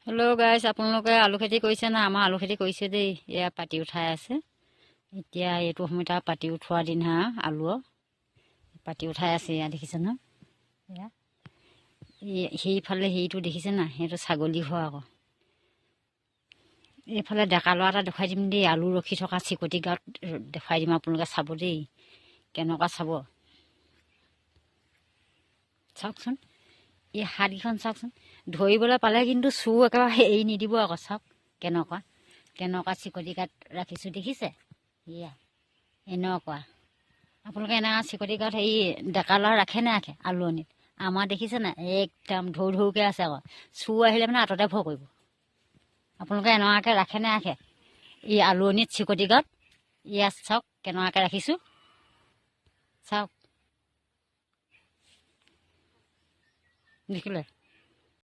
Hello' গাইছ, আপোনালোকে আলু খেতি কৰিছে না? আমাৰ আলু খেতি কৰিছে দেই। এয়া পাতি উঠাই আছে। এতিয়া এইটো সময়ত আৰু পাতি উঠোৱা দিন হা, আলুৰ পাতি উঠাই আছে। এয়া দেখিছে ন? এয়া সেইফালে সেইটো দেখিছে না? সেইটো ছাগলী ঘৰ আকৌ। এইফালে ডেকা ল'ৰা এটা দেখুৱাই দিম দেই। আলু ৰখি থকা চিকটি গাঁৱত দেখুৱাই দিম। আপোনালোকে চাব দেই, কেনেকুৱা চাব। চাওকচোন, এই হাতকেইখন চাওকচোন। ধৰিবলৈ পালে কিন্তু চুৰ একেবাৰে এৰি নিদিব আকৌ। চাওক কেনেকুৱা কেনেকুৱা চিকটি গাঁত ৰাখিছোঁ, দেখিছে? এয়া এনেকুৱা। আপোনালোকে এনেকুৱা চিকটি গাঁত হেৰি ডেকা ল'ৰা ৰাখে নাৰাখে আলুৱনীত? আমাৰ দেখিছে নাই? একদম ধৌ ধৌকৈ আছে আকৌ। চুৰ আহিলে মানে আঁতৰতে ভয় কৰিব। আপোনালোকে এনেকুৱাকৈ ৰাখে নাৰাখে এই আলুৱনীত চিকটি গাঁত? ইয়াত চাওক কেনেকুৱাকৈ ৰাখিছোঁ, চাওক দেখিলে?